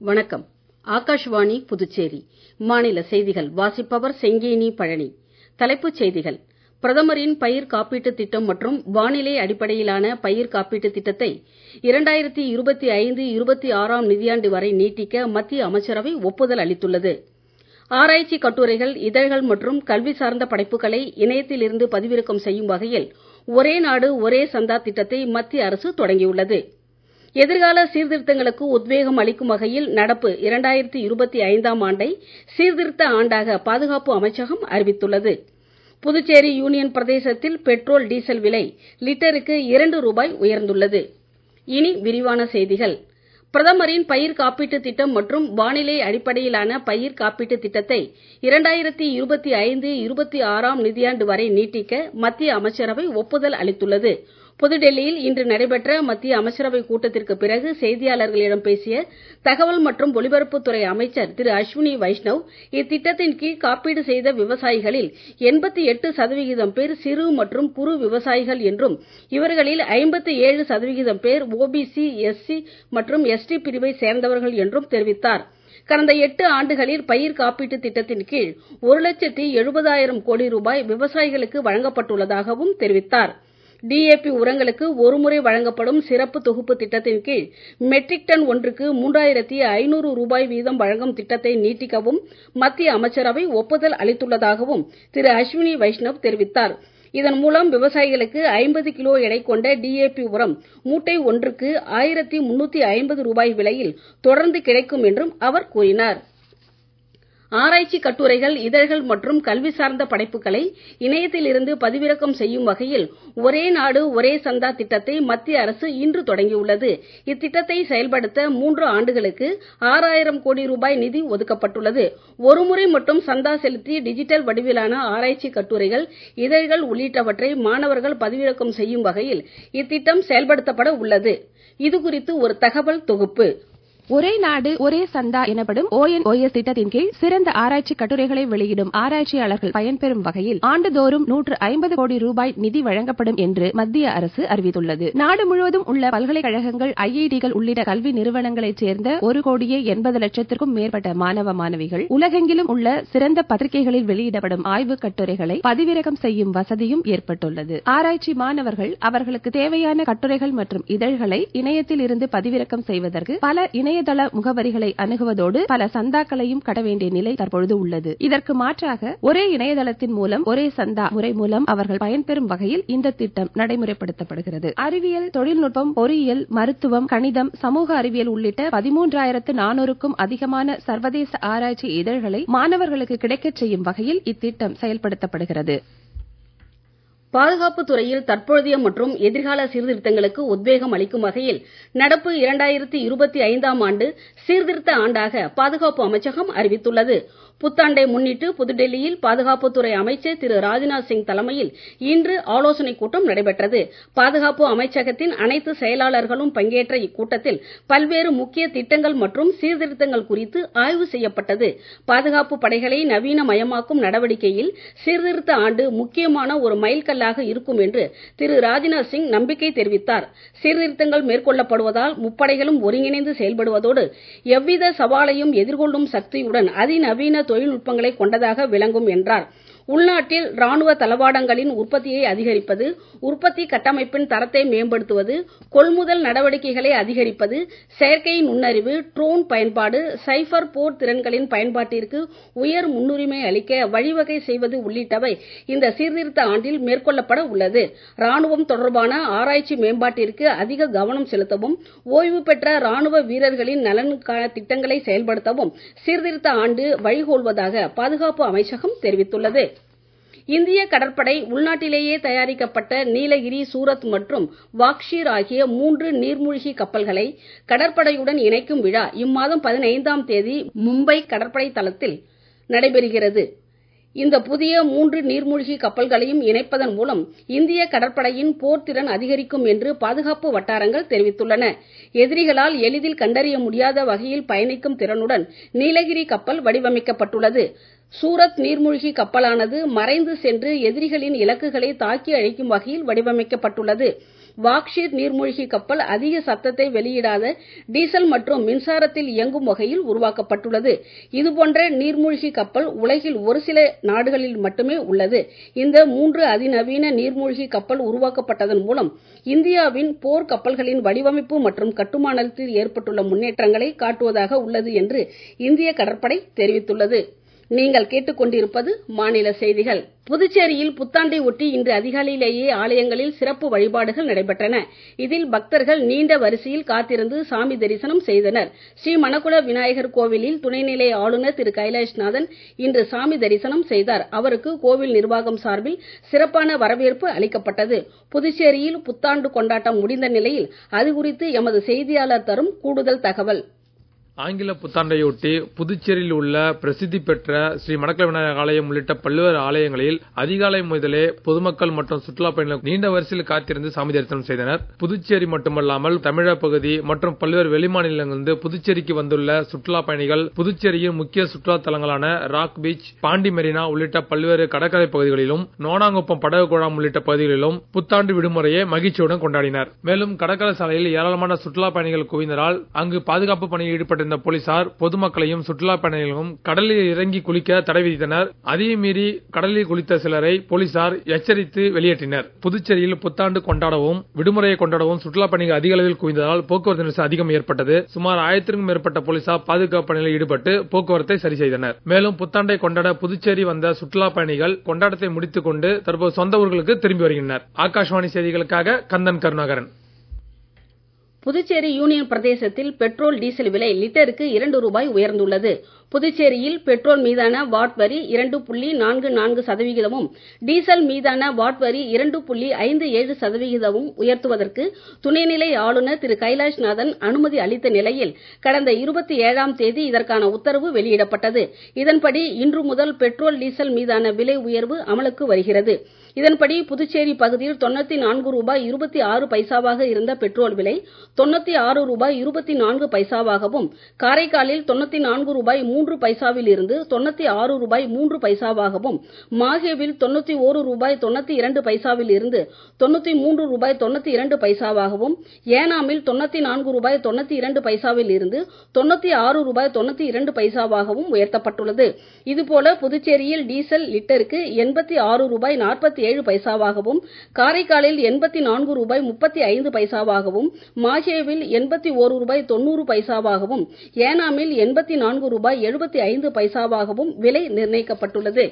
வணக்கம். ஆகாஷ்வாணி புதுச்சேரி. மாநில செய்திகள் வாசிப்பவர் செங்கேனி பழனி. தலைப்புச் செய்திகள். பிரதமரின் பயிர் காப்பீட்டுத் திட்டம் மற்றும் வானிலை அடிப்படையிலான பயிர் காப்பீட்டுத் திட்டத்தை 2025-26 நிதியாண்டு வரை நீட்டிக்க மத்திய அமைச்சரவை ஒப்புதல் அளித்துள்ளது. ஆராய்ச்சி கட்டுரைகள், இதழ்கள் மற்றும் கல்வி சார்ந்த படைப்புகளை இணையத்திலிருந்து பதிவிறக்கம் செய்யும் வகையில் ஒரே நாடு ஒரே சந்தா திட்டத்தை மத்திய அரசு தொடங்கியுள்ளது. எதிர்கால சீர்திருத்தங்களுக்கு உத்வேகம் அளிக்கும் வகையில் நடப்பு 2025ஆம் ஆண்டை சீர்திருத்த ஆண்டாக பாதுகாப்பு அமைச்சகம் அறிவித்துள்ளது. புதுச்சேரி யூனியன் பிரதேசத்தில் பெட்ரோல், டீசல் விலை லிட்டருக்கு ₹2 உயர்ந்துள்ளது. இனி விரிவான செய்திகள். பிரதமரின் பயிர் காப்பீட்டுத் திட்டம் மற்றும் வானிலை அடிப்படையிலான பயிர் காப்பீட்டுத் திட்டத்தை 2025-26 நிதியாண்டு வரை நீட்டிக்க மத்திய அமைச்சரவை ஒப்புதல் அளித்துள்ளது. புதுடெல்லியில் இன்று நடைபெற்ற மத்திய அமைச்சரவை கூட்டத்திற்கு பிறகு செய்தியாளர்களிடம் பேசிய தகவல் மற்றும் ஒலிபரப்புத்துறை அமைச்சர் திரு அஸ்வினி வைஷ்ணவ், இத்திட்டத்தின் கீழ் காப்பீடு செய்த விவசாயிகளில் 88% பேர் சிறு மற்றும் குறு விவசாயிகள் என்றும், இவர்களில் 57% பேர் ஓபிசி, எஸ்சி மற்றும் எஸ்டி பிரிவை சேர்ந்தவர்கள் என்றும் தெரிவித்தார். கடந்த 8 ஆண்டுகளில் பயிர் காப்பீட்டுத் திட்டத்தின் கீழ் ₹1,70,000 கோடி விவசாயிகளுக்கு வழங்கப்பட்டுள்ளதாகவும் தெரிவித்தார். டிஏபி உரங்களுக்கு ஒருமுறை வழங்கப்படும் சிறப்பு தொகுப்பு திட்டத்தின் கீழ் மெட்ரிக் டன் ஒன்றுக்கு ₹3,500 வீதம் வழங்கும் திட்டத்தை நீட்டிக்கவும் மத்திய அமைச்சரவை ஒப்புதல் அளித்துள்ளதாகவும் திரு அஸ்வினி வைஷ்ணவ் தெரிவித்தார். இதன் மூலம் விவசாயிகளுக்கு 50 கிலோ எடை கொண்ட டிஏபி உரம் மூட்டை ஒன்றுக்கு ₹1,350 விலையில் தொடர்ந்து கிடைக்கும் என்றும் அவர் கூறினார். ஆராய்ச்சி கட்டுரைகள், இதழ்கள் மற்றும் கல்வி சார்ந்த படைப்புகளை இணையத்திலிருந்து பதிவிறக்கம் செய்யும் வகையில் ஒரே நாடு ஒரே சந்தா திட்டத்தை மத்திய அரசு இன்று தொடங்கியுள்ளது. இத்திட்டத்தை செயல்படுத்த 3 ஆண்டுகளுக்கு ₹6,000 கோடி நிதி ஒதுக்கப்பட்டுள்ளது. ஒருமுறை மட்டும் சந்தா செலுத்தி டிஜிட்டல் வடிவிலான ஆராய்ச்சி கட்டுரைகள், இதழ்கள் உள்ளிட்டவற்றை மாணவர்கள் பதிவிறக்கம் செய்யும் வகையில் இத்திட்டம் செயல்படுத்தப்பட உள்ளது. இதுகுறித்து ஒரு தகவல் தொகுப்பு. ஒரே நாடு ஒரே சந்தா எனப்படும் ONOS திட்டத்தின் கீழ் சிறந்த ஆராய்ச்சி கட்டுரைகளை வெளியிடும் ஆராய்ச்சியாளர்கள் பயன்பெறும் வகையில் ஆண்டுதோறும் ₹150 கோடி நிதி வழங்கப்படும் என்று மத்திய அரசு அறிவித்துள்ளது. நாடு முழுவதும் உள்ள பல்கலைக்கழகங்கள், IITகள் உள்ளிட்ட கல்வி நிறுவனங்களைச் சேர்ந்த 1,80,00,000க்கும் மேற்பட்ட மாணவ மாணவிகள் உலகெங்கிலும் உள்ள சிறந்த பத்திரிகைகளில் வெளியிடப்படும் ஆய்வுக் கட்டுரைகளை பதிவிறக்கம் செய்யும் வசதியும் ஏற்பட்டுள்ளது. ஆராய்ச்சி மாணவர்கள் அவர்களுக்கு தேவையான கட்டுரைகள் மற்றும் இதழ்களை இணையத்தில் இருந்து பதிவிறக்கம் செய்வதற்கு பல இணையதள முகவரிகளை அணுகுவதோடு பல சந்தாக்களையும் கட்ட வேண்டிய நிலை தற்பொழுது உள்ளது. இதற்கு மாற்றாக ஒரே இணையதளத்தின் மூலம் ஒரே சந்தா முறை மூலம் அவர்கள் பயன்பெறும் வகையில் இந்த திட்டம் நடைமுறைப்படுத்தப்படுகிறது. அறிவியல், தொழில்நுட்பம், பொறியியல், மருத்துவம், கணிதம், சமூக அறிவியல் உள்ளிட்ட 13,400க்கும் அதிகமான சர்வதேச ஆராய்ச்சி இதழ்களை மாணவர்களுக்கு கிடைக்கச் செய்யும் வகையில் இத்திட்டம் செயல்படுத்தப்படுகிறது. பாதுகாப்புத் துறையில் தற்போதைய மற்றும் எதிர்கால சீர்திருத்தங்களுக்கு உத்வேகம் அளிக்கும் வகையில் நடப்பு 2025ஆம் ஆண்டு சீர்திருத்த ஆண்டாக பாதுகாப்பு அமைச்சகம் அறிவித்துள்ளது. புத்தாண்டை முன்னிட்டு புதுடெல்லியில் பாதுகாப்புத்துறை அமைச்சர் திரு ராஜ்நாத் சிங் தலைமையில் இன்று ஆலோசனைக் கூட்டம் நடைபெற்றது. பாதுகாப்பு அமைச்சகத்தின் அனைத்து செயலாளர்களும் பங்கேற்ற இக்கூட்டத்தில் பல்வேறு முக்கிய திட்டங்கள் மற்றும் சீர்திருத்தங்கள் குறித்து ஆய்வு செய்யப்பட்டது. பாதுகாப்பு படைகளை நவீனமயமாக்கும் நடவடிக்கையில் சீர்திருத்த ஆண்டு முக்கியமான ஒரு மைல்கல்லாக இருக்கும் என்று திரு ராஜ்நாத் சிங் நம்பிக்கை தெரிவித்தார். சீர்திருத்தங்கள் மேற்கொள்ளப்படுவதால் முப்படைகளும் ஒருங்கிணைந்து செயல்படுவதோடு எவ்வித சவாலையும் எதிர்கொள்ளும் சக்தியுடன் அதிநவீன தொழில்நுட்பங்களை கொண்டதாக விளங்கும் என்றார். உள்நாட்டில் ராணுவ தளவாடங்களின் உற்பத்தியை அதிகரிப்பது, உற்பத்தி கட்டமைப்பின் தரத்தை மேம்படுத்துவது, கொள்முதல் நடவடிக்கைகளை அதிகரிப்பது, செயற்கை நுண்ணறிவு, ட்ரோன் பயன்பாடு, சைபர் போர் திறன்களின் பயன்பாட்டிற்கு உயர் முன்னுரிமை அளிக்க வழிவகை செய்வது உள்ளிட்டவை இந்த சீர்திருத்த ஆண்டில் மேற்கொள்ளப்பட உள்ளது. ராணுவம் தொடர்பான ஆராய்ச்சி மேம்பாட்டிற்கு அதிக கவனம் செலுத்தவும், ஓய்வு பெற்ற ராணுவ வீரர்களின் நலனுக்கான திட்டங்களை செயல்படுத்தவும் சீர்திருத்த ஆண்டு வழிகோல்வதாக பாதுகாப்பு அமைச்சகம் தெரிவித்துள்ளது. இந்திய கடற்படை உள்நாட்டிலேயே தயாரிக்கப்பட்ட நீலகிரி, சூரத் மற்றும் வாக்ஷீர் ஆகிய 3 நீர்மூழ்கி கப்பல்களை கடற்படையுடன் இணைக்கும் விழா இம்மாதம் 15ஆம் தேதி மும்பை கடற்படை தளத்தில் நடைபெறுகிறது. இந்த புதிய 3 நீர்மூழ்கி கப்பல்களையும் இணைப்பதன் மூலம் இந்திய கடற்படையின் போர்த்திறன் அதிகரிக்கும் என்று பாதுகாப்பு வட்டாரங்கள் தெரிவித்துள்ளன. எதிரிகளால் எளிதில் கண்டறிய முடியாத வகையில் பயணிக்கும் திறனுடன் நீலகிரி கப்பல் வடிவமைக்கப்பட்டுள்ளது. சூரத் நீர்மூழ்கி கப்பலானது மறைந்து சென்று எதிரிகளின் இலக்குகளை தாக்கி அழிக்கும் வகையில் வடிவமைக்கப்பட்டுள்ளது. வாக்ஷீர் நீர்மூழ்கி கப்பல் அதிக சத்தத்தை வெளியிடாத டீசல் மற்றும் மின்சாரத்தில் இயங்கும் வகையில் உருவாக்கப்பட்டுள்ளது. இதுபோன்ற நீர்மூழ்கி கப்பல் உலகில் ஒரு சில நாடுகளில் மட்டுமே உள்ளது. இந்த 3 அதிநவீன நீர்மூழ்கி கப்பல் உருவாக்கப்பட்டதன் மூலம் இந்தியாவின் போர் கப்பல்களின் வடிவமைப்பு மற்றும் கட்டுமானத்தில் ஏற்பட்டுள்ள முன்னேற்றங்களை காட்டுவதாக உள்ளது என்று இந்திய கடற்படை தெரிவித்துள்ளது. நீங்கள் கேட்டுக்கொண்டிருப்பது மாநில செய்திகள். புதுச்சேரியில் புத்தாண்டை ஒட்டி இன்று அதிகாலையிலேயே ஆலயங்களில் சிறப்பு வழிபாடுகள் நடைபெற்றன. இதில் பக்தர்கள் நீண்ட வரிசையில் காத்திருந்து சாமி தரிசனம் செய்தனர். ஸ்ரீ மணக்குள விநாயகர் கோவிலில் துணைநிலை ஆளுநர் திரு கைலாஷ்நாதன் இன்று சாமி தரிசனம் செய்தார். அவருக்கு கோவில் நிர்வாகம் சார்பில் சிறப்பான வரவேற்பு அளிக்கப்பட்டது. புதுச்சேரியில் புத்தாண்டு கொண்டாட்டம் முடிந்த நிலையில் அது குறித்து எமது செய்தியாளர் தரும் கூடுதல் தகவல். ஆங்கில புத்தாண்டையொட்டி புதுச்சேரியில் உள்ள பிரசித்தி பெற்ற ஸ்ரீ மணக்குள விநாயகர் ஆலயம் உள்ளிட்ட பல்வேறு ஆலயங்களில் அதிகாலை முதலே பொதுமக்கள் மற்றும் சுற்றுலா பயணிகள் நீண்ட வரிசையில் காத்திருந்து சாமி தரிசனம் செய்தனர். புதுச்சேரி மட்டுமல்லாமல் தமிழக பகுதி மற்றும் பல்வேறு வெளிமாநிலங்களிலிருந்து புதுச்சேரிக்கு வந்துள்ள சுற்றுலா பயணிகள் புதுச்சேரியின் முக்கிய சுற்றுலா தலங்களான ராக் பீச், பாண்டி மெரினா உள்ளிட்ட பல்வேறு கடற்கரை பகுதிகளிலும் நோனாங்குப்பம் படகு குழாம் உள்ளிட்ட பகுதிகளிலும் புத்தாண்டு விடுமுறையை மகிழ்ச்சியுடன் கொண்டாடினர். மேலும் கடற்கரை சாலையில் ஏராளமான சுற்றுலா பயணிகள் குவிந்ததால் அங்கு பாதுகாப்பு பணியில் ஈடுபட்ட போலீசார் பொதுமக்களையும் சுற்றுலா பயணிகளும் கடலில் இறங்கி குளிக்க தடை விதித்தனர். அதையும் மீறி கடலில் குளித்த சிலரை போலீசார் எச்சரித்து வெளியேற்றினர். புதுச்சேரியில் புத்தாண்டு கொண்டாடவும் விடுமுறையை கொண்டாடவும் சுற்றுலா பயணிகள் அதிக அளவில் குவிந்ததால் போக்குவரத்து நெரிசல் அதிகம் ஏற்பட்டது. சுமார் 1000க்கும் மேற்பட்ட போலீசார் பாதுகாப்பு பணியில் ஈடுபட்டு போக்குவரத்தை சரி செய்தனர். மேலும் புத்தாண்டை கொண்டாட புதுச்சேரி வந்த சுற்றுலா பயணிகள் கொண்டாட்டத்தை முடித்துக் கொண்டு தற்போது சொந்த ஊர்களுக்கு திரும்பி வருகின்றனர். ஆகாஷ்வாணி செய்திகளுக்காக கந்தன் கருணாகரன். புதுச்சேரி யூனியன் பிரதேசத்தில் பெட்ரோல் டீசல் விலை லிட்டருக்கு 2 ரூபாய் உயர்ந்துள்ளது. புதுச்சேரியில் பெட்ரோல் மீதான வாட் வரி 2.44% டீசல் மீதான வாட் வரி 2.57% உயர்த்துவதற்கு துணைநிலை ஆளுநர் திரு கைலாஷ்நாதன் அனுமதி அளித்த நிலையில் கடந்த 27ஆம் தேதி இதற்கான உத்தரவு வெளியிடப்பட்டது. இதன்படி இன்று முதல் பெட்ரோல் டீசல் மீதான விலை உயர்வு அமலுக்கு வருகிறது. இதன்படி புதுச்சேரி பகுதியில் 94 ரூபாய் 26 பைசாவாக இருந்த பெட்ரோல் விலை 96 ரூபாய் 24 பைசாவாகவும், காரைக்காலில் 94 ரூபாய் 3 பைசாவில் இருந்து 96 ரூபாய் 3 பைசாவாகவும், மாஹேவில் 91 ரூபாய் 92 பைசாவில் இருந்து 93 ரூபாய் 92 பைசாவாகவும், ஏனாமில் 94 ரூபாய் 92 பைசாவில் இருந்து 96 ரூபாய் 92 பைசாவாகவும் உயர்த்தப்பட்டுள்ளது. இதுபோல புதுச்சேரியில் டீசல் லிட்டருக்கு 86 ரூபாய் 47 பைசாவாகவும், காரைக்காலில் 84 ரூபாய் 35 பைசாவாகவும், மாஹேவில் 81 ரூபாய் 90 பைசாவாகவும், ஏனாமில் 84 ரூபாய் 75 பைசாவாகவும் விலை நிர்ணயிக்கப்பட்டுள்ளது.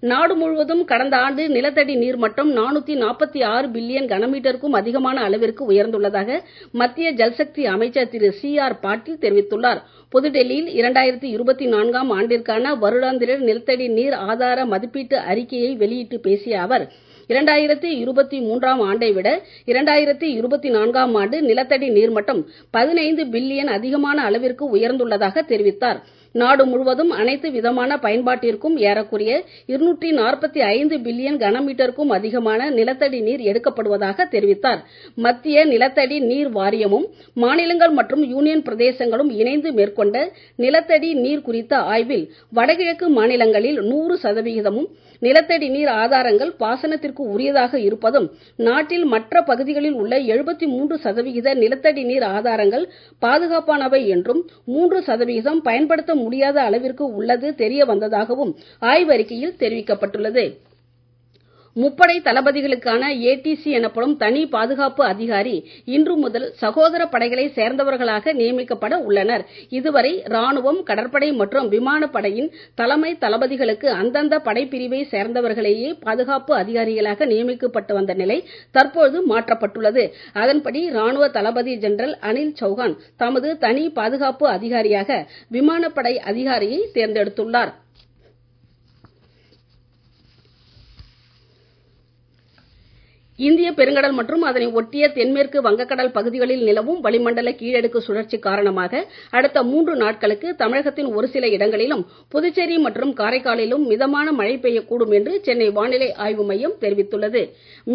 நாடு முழுவதும் கடந்த ஆண்டு நிலத்தடி நீர்மட்டம் 446 பில்லியன் கனமீட்டருக்கும் அதிகமான அளவிற்கு உயர்ந்துள்ளதாக மத்திய ஜல்சக்தி அமைச்சர் திரு CR பாட்டீல் தெரிவித்துள்ளார். புதுடெல்லியில் 2024ஆம் ஆண்டிற்கான வருடாந்திர நிலத்தடி நீர் ஆதார மதிப்பீட்டு அறிக்கையை வெளியிட்டு பேசிய அவர் 2023ஆம் ஆண்டை விட 2024ஆம் ஆண்டு நிலத்தடி நீர்மட்டம் 15 பில்லியன் அதிகமான அளவிற்கு உயர்ந்துள்ளதாக தெரிவித்தார். நாடு முழுவதும் அனைத்து விதமான பயன்பாட்டிற்கும் ஏறக்குறைய 245 பில்லியன் கனமீட்டருக்கும் அதிகமான நிலத்தடி நீர் எடுக்கப்படுவதாக தெரிவித்தார். மத்திய நிலத்தடி நீர் வாரியமும் மாநிலங்கள் மற்றும் யூனியன் பிரதேசங்களும் இணைந்து மேற்கொண்ட நிலத்தடி நீர் குறித்த ஆய்வில் வடகிழக்கு மாநிலங்களில் 100% நிலத்தடி நீர் ஆதாரங்கள் பாசனத்திற்கு உரியதாக இருப்பதும், நாட்டில் மற்ற பகுதிகளில் உள்ள 73% நிலத்தடி நீர் ஆதாரங்கள் பாதுகாப்பானவை என்றும் 3% பயன்படுத்த முடியாத அளவிற்கு உள்ளது தெரிய வந்ததாகவும் ஆய்வறிக்கையில் தெரிவிக்கப்பட்டுள்ளது. முப்படை தளபதிகளுக்கான ATC எனப்படும் தனி பாதுகாப்பு அதிகாரி இன்று முதல் சகோதர படைகளை சேர்ந்தவர்களாக நியமிக்கப்பட உள்ளனர். இதுவரை ராணுவம், கடற்படை மற்றும் விமானப்படையின் தலைமை தளபதிகளுக்கு அந்தந்த படைப்பிரிவை சேர்ந்தவர்களேயே பாதுகாப்பு அதிகாரிகளாக நியமிக்கப்பட்டு வந்த நிலை தற்போது மாற்றப்பட்டுள்ளது. அதன்படி ராணுவ தளபதி ஜெனரல் அனில் சௌஹான் தமது தனி பாதுகாப்பு அதிகாரியாக விமானப்படை அதிகாரியை தேர்ந்தெடுத்துள்ளார். இந்திய பெருங்கடல் மற்றும் அதனை ஒட்டிய தென்மேற்கு வங்கக்கடல் பகுதிகளில் நிலவும் வளிமண்டல கீழடுக்கு சுழற்சி காரணமாக அடுத்த 3 நாட்களுக்கு தமிழகத்தின் ஒரு சில இடங்களிலும் புதுச்சேரி மற்றும் காரைக்காலிலும் மிதமான மழை பெய்யக்கூடும் என்று சென்னை வானிலை ஆய்வு மையம் தெரிவித்துள்ளது.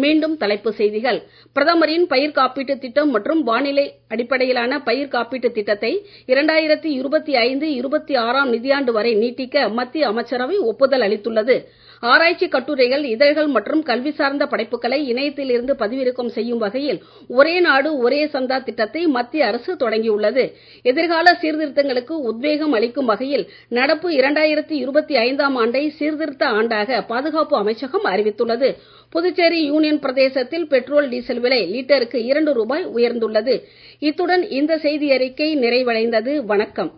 மீண்டும் தலைப்புச் செய்திகள். பிரதமரின் பயிர் காப்பீட்டு திட்டம் மற்றும் வானிலை அடிப்படையிலான பயிர் காப்பீட்டு திட்டத்தை 2025-26ஆம் நிதியாண்டு வரை நீட்டிக்க மத்திய அமைச்சரவை ஒப்புதல் அளித்துள்ளது. ஆராய்ச்சி கட்டுரைகள், இதழ்கள் மற்றும் கல்வி சார்ந்த படைப்புகளை இணையத்தில் இணையத்தில் இருந்து பதிவிறக்கம் செய்யும் வகையில் ஒரே நாடு ஒரே சந்தா திட்டத்தை மத்திய அரசு தொடங்கியுள்ளது. எதிர்கால சீர்திருத்தங்களுக்கு உத்வேகம் அளிக்கும் வகையில் நடப்பு 2025ஆம் ஆண்டை சீர்திருத்த ஆண்டாக பாதுகாப்பு அமைச்சகம் அறிவித்துள்ளது. புதுச்சேரி யூனியன் பிரதேசத்தில் பெட்ரோல் டீசல் விலை லிட்டருக்கு 2 ரூபாய் உயர்ந்துள்ளது. இத்துடன் இந்த செய்தியறிக்கை நிறைவடைந்தது. வணக்கம்.